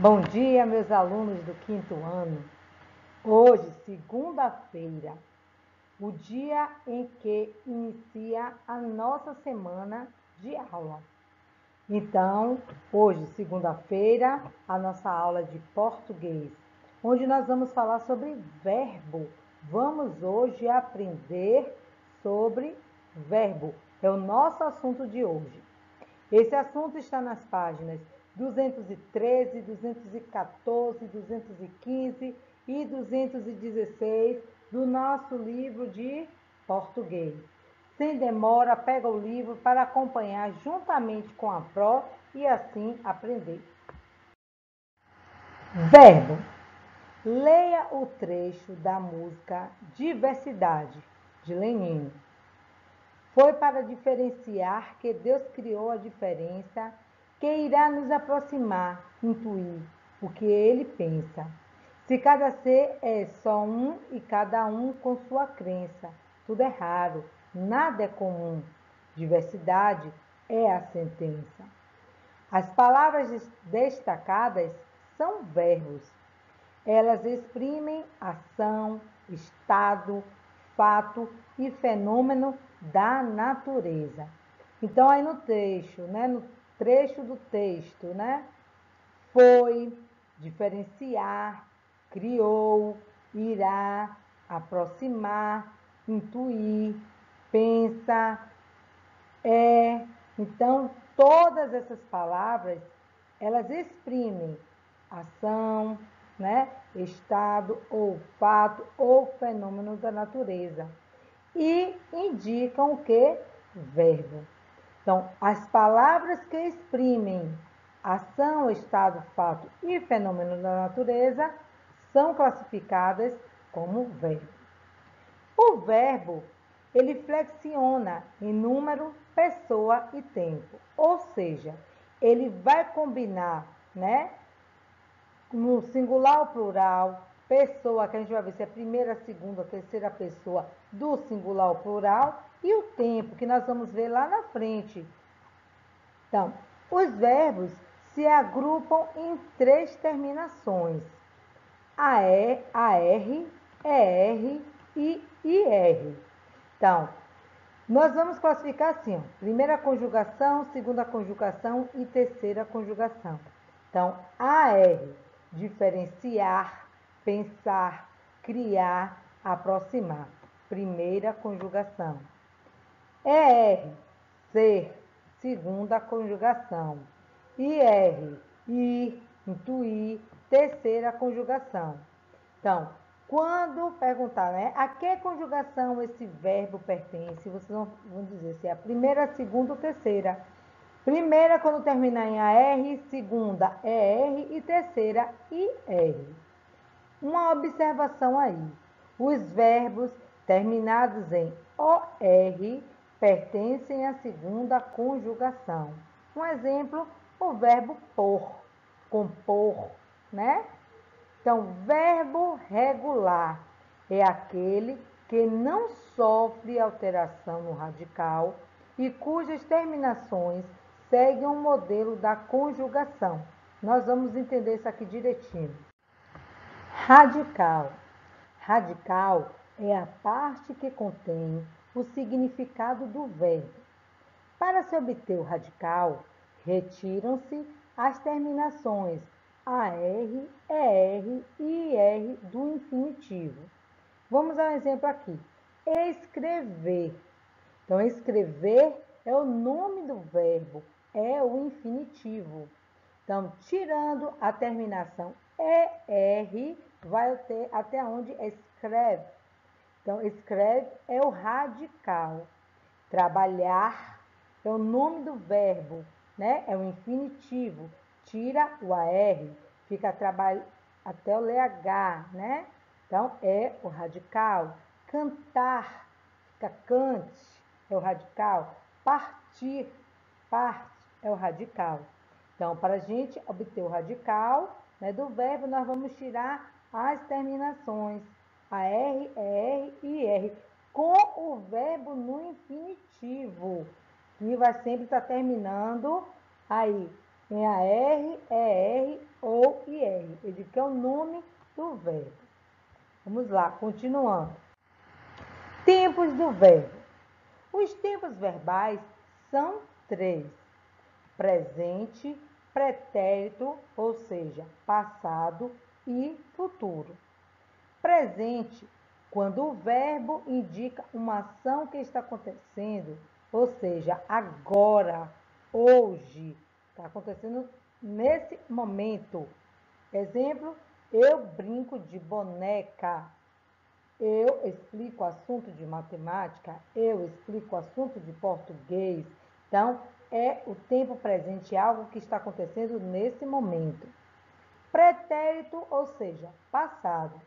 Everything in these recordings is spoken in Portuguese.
Bom dia, meus alunos do quinto ano. Hoje, segunda-feira, o dia em que inicia a nossa semana de aula. Então, hoje, segunda-feira, a nossa aula de português, onde nós vamos falar sobre verbo. Vamos hoje aprender sobre verbo. É o nosso assunto de hoje. Esse assunto está nas páginas 213, 214, 215 e 216 do nosso livro de português. Sem demora, pega o livro para acompanhar juntamente com a Pro e assim aprender. Verbo. Leia o trecho da música Diversidade, de Lenine. Foi para diferenciar que Deus criou a diferença que irá nos aproximar, intuir o que Ele pensa. Se cada ser é só um e cada um com sua crença, tudo é raro, nada é comum. Diversidade é a sentença. As palavras destacadas são verbos. Elas exprimem ação, estado, fato e fenômeno da natureza. Então, aí no trecho do texto, foi, diferenciar, criou, irá, aproximar, intuir, pensa, é. Então, todas essas palavras, elas exprimem ação, estado ou fato ou fenômeno da natureza e indicam o que? Verbo. Então, as palavras que exprimem ação, estado, fato e fenômeno da natureza são classificadas como verbo. O verbo, ele flexiona em número, pessoa e tempo, ou seja, ele vai combinar, no singular ou plural, pessoa, que a gente vai ver se é a primeira, segunda, terceira pessoa do singular ou plural, e o tempo, que nós vamos ver lá na frente. Então, os verbos se agrupam em 3 terminações: AR, ER e IR. Então, nós vamos classificar assim, ó, primeira conjugação, segunda conjugação e terceira conjugação. Então, AR, diferenciar, pensar, criar, aproximar. Primeira conjugação. ER, ser, segunda conjugação. IR, ir, intuir, terceira conjugação. Então, quando perguntar, a que conjugação esse verbo pertence, vocês vão dizer se é a primeira, a segunda ou terceira. Primeira, quando terminar em AR, segunda, ER e terceira, IR. Uma observação aí. Os verbos terminados em OR pertencem à segunda conjugação. Um exemplo, o verbo pôr, compor, Então, verbo regular é aquele que não sofre alteração no radical e cujas terminações seguem o modelo da conjugação. Nós vamos entender isso aqui direitinho. Radical. Radical é a parte que contém o significado do verbo. Para se obter o radical, retiram-se as terminações AR, ER e IR do infinitivo. Vamos a um exemplo aqui. Escrever. Então, escrever é o nome do verbo, é o infinitivo. Então, tirando a terminação ER, vai até onde escreve. Então, escreve é o radical. Trabalhar é o nome do verbo, É o infinitivo. Tira o AR, fica até o LH, Então, é o radical. Cantar, fica cante, é o radical. Partir, parte, é o radical. Então, para a gente obter o radical do verbo, nós vamos tirar as terminações AR, ER e IR com o verbo no infinitivo, que vai sempre estar terminando aí em AR, ER ou IR. Ele diz que é o nome do verbo. Vamos lá, continuando. Tempos do verbo. Os tempos verbais são 3. Presente, pretérito, ou seja, passado e futuro. Presente, quando o verbo indica uma ação que está acontecendo, ou seja, agora, hoje, está acontecendo nesse momento. Exemplo, eu brinco de boneca. Eu explico assunto de matemática, eu explico assunto de português. Então, é o tempo presente, é algo que está acontecendo nesse momento. Pretérito, ou seja, passado,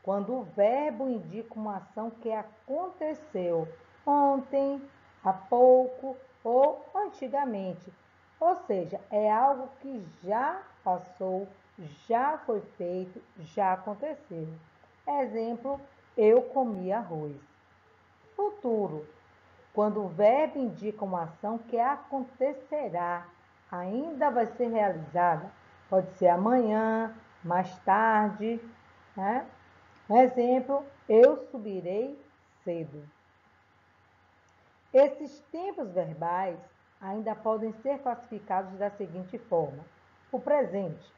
quando o verbo indica uma ação que aconteceu ontem, há pouco ou antigamente. Ou seja, é algo que já passou, já foi feito, já aconteceu. Exemplo, eu comi arroz. Futuro, quando o verbo indica uma ação que acontecerá, ainda vai ser realizada. Pode ser amanhã, mais tarde, né? Exemplo, eu subirei cedo. Esses tempos verbais ainda podem ser classificados da seguinte forma. O presente.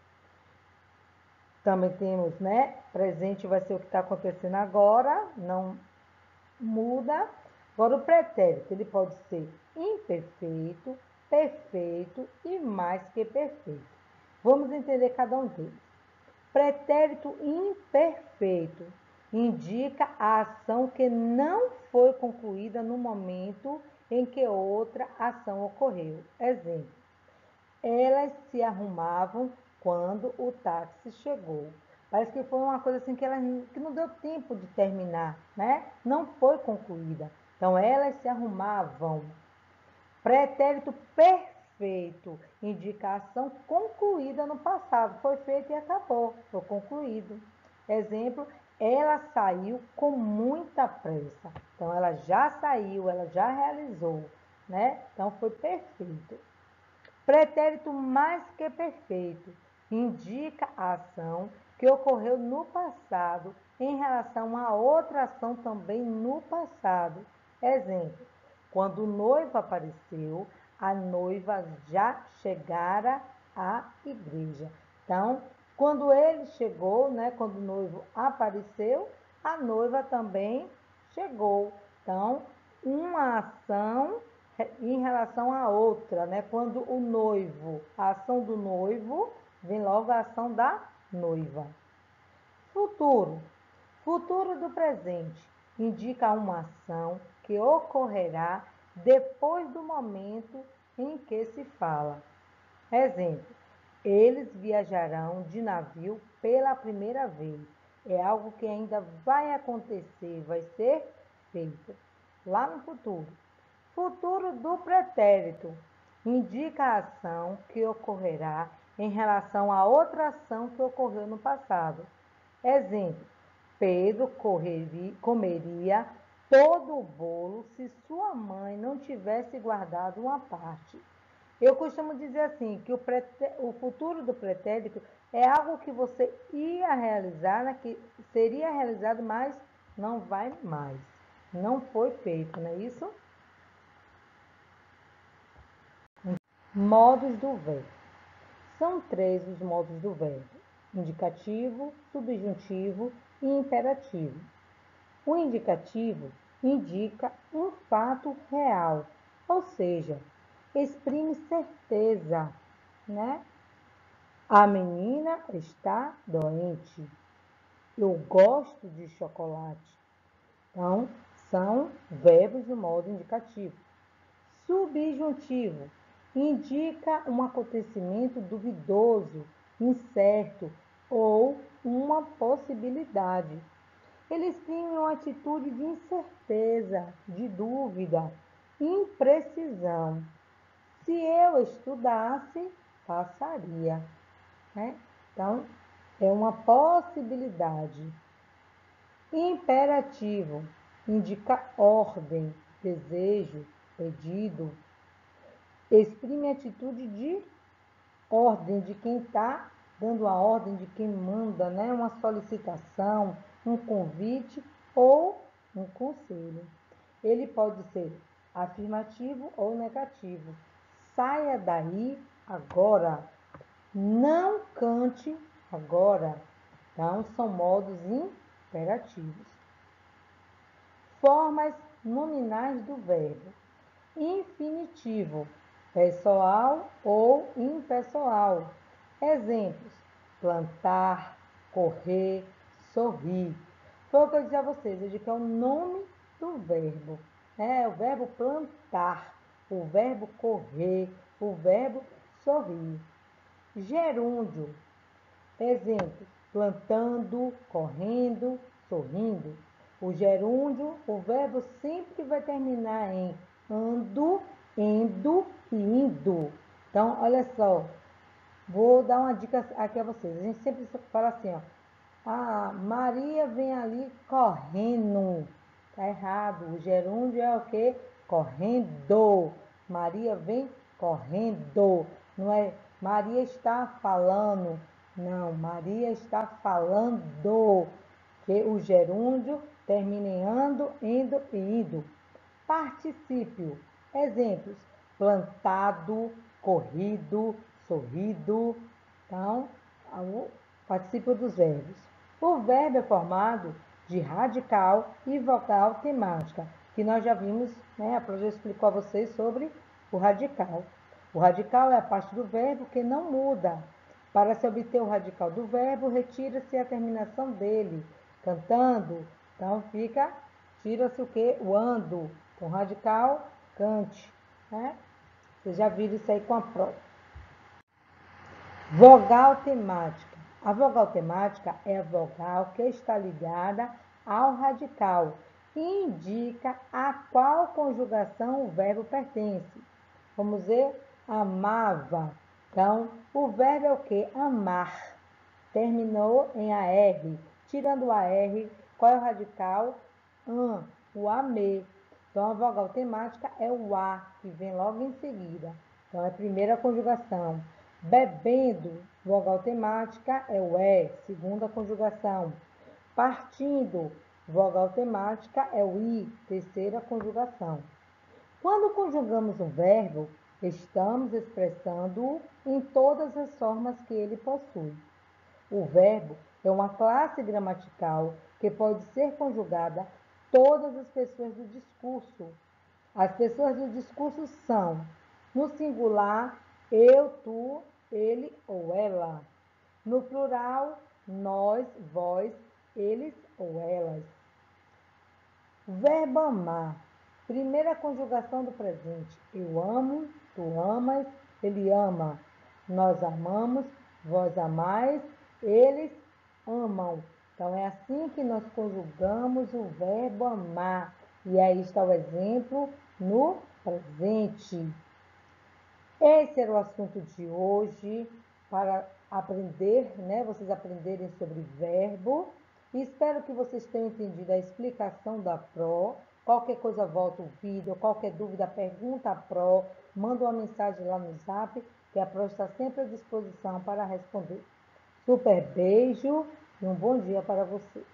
Também temos, né? Presente vai ser o que está acontecendo agora, não muda. Agora, o pretérito, ele pode ser imperfeito, perfeito e mais que perfeito. Vamos entender cada um deles. Pretérito imperfeito indica a ação que não foi concluída no momento em que outra ação ocorreu. Exemplo, elas se arrumavam quando o táxi chegou. Parece que foi uma coisa assim que não deu tempo de terminar, né? Não foi concluída. Então, elas se arrumavam. Pretérito perfeito indica a ação concluída no passado. Foi feito e acabou. Foi concluído. Exemplo, ela saiu com muita pressa. Então, ela já saiu, ela já realizou, né? Então, foi perfeito. Pretérito mais que perfeito indica a ação que ocorreu no passado em relação a outra ação também no passado. Exemplo, quando o noivo apareceu, a noiva já chegara à igreja. Então, quando ele chegou, né, quando o noivo apareceu, a noiva também chegou. Então, uma ação em relação à outra, né? Quando o noivo, a ação do noivo, vem logo a ação da noiva. Futuro. Futuro do presente indica uma ação que ocorrerá depois do momento em que se fala. Exemplo, eles viajarão de navio pela primeira vez. É algo que ainda vai acontecer, vai ser feito lá no futuro. Futuro do pretérito indica a ação que ocorrerá em relação a outra ação que ocorreu no passado. Exemplo, Pedro comeria todo o bolo se sua mãe não tivesse guardado uma parte. Eu costumo dizer assim, que o futuro do pretérito é algo que você ia realizar, né, que seria realizado, mas não vai mais. Não foi feito, não é isso? Modos do verbo. São 3 os modos do verbo: indicativo, subjuntivo e imperativo. O indicativo indica um fato real, ou seja, exprime certeza, né? A menina está doente. Eu gosto de chocolate. Então, são verbos do modo indicativo. Subjuntivo indica um acontecimento duvidoso, incerto ou uma possibilidade. Ele exprime uma atitude de incerteza, de dúvida, imprecisão. Se eu estudasse, passaria, né? Então, é uma possibilidade. Imperativo indica ordem, desejo, pedido. Exprime atitude de ordem de quem está dando a ordem de quem manda, né? Uma solicitação, um convite ou um conselho. Ele pode ser afirmativo ou negativo. Saia daí agora. Não cante agora. Então, são modos imperativos. Formas nominais do verbo. Infinitivo, pessoal ou impessoal. Exemplos: plantar, correr, sorrir. Foi o que eu disse a vocês, eu digo que é o nome do verbo. É o verbo plantar, o verbo correr, o verbo sorrir. Gerúndio. Exemplo: plantando, correndo, sorrindo. O gerúndio, o verbo sempre vai terminar em ando, indo e indo. Então, olha só, vou dar uma dica aqui a vocês. A gente sempre fala assim, ó. Ah, Maria vem ali correndo. Tá errado. O gerúndio é o quê? Correndo. Maria vem correndo. Não é Maria está falando. Não, Maria está falando. Que o gerúndio termina em ando, indo e indo. Particípio. Exemplos: plantado, corrido, sorrido. Então, o particípio dos verbos. O verbo é formado de radical e vogal temática, que nós já vimos, né? A Pro já explicou a vocês sobre o radical. O radical é a parte do verbo que não muda. Para se obter o radical do verbo, retira-se a terminação dele, cantando. Então, tira-se o que? O ando. Então, radical, cante. Né? Vocês já viram isso aí com a prova. Vogal temática. A vogal temática é a vogal que está ligada ao radical e indica a qual conjugação o verbo pertence. Vamos ver? Amava. Então, o verbo é o que? Amar. Terminou em AR. Tirando o AR, qual é o radical? O AME. Então, a vogal temática é o A, que vem logo em seguida. Então, é a primeira conjugação. Bebendo, vogal temática é o E, segunda conjugação. Partindo, vogal temática é o I, terceira conjugação. Quando conjugamos um verbo, estamos expressando-o em todas as formas que ele possui. O verbo é uma classe gramatical que pode ser conjugada todas as pessoas do discurso. As pessoas do discurso são, no singular, eu, tu, ele ou ela. No plural, nós, vós, eles ou elas. Verbo amar. Primeira conjugação do presente. Eu amo, tu amas, ele ama. Nós amamos, vós amais, eles amam. Então, é assim que nós conjugamos o verbo amar. E aí está o exemplo no presente. Esse era o assunto de hoje, para aprender, né? Vocês aprenderem sobre verbo. E espero que vocês tenham entendido a explicação da Pro. Qualquer coisa, volta o vídeo. Qualquer dúvida, pergunta a Pro. Manda uma mensagem lá no Zap, que a Pro está sempre à disposição para responder. Super beijo e um bom dia para vocês.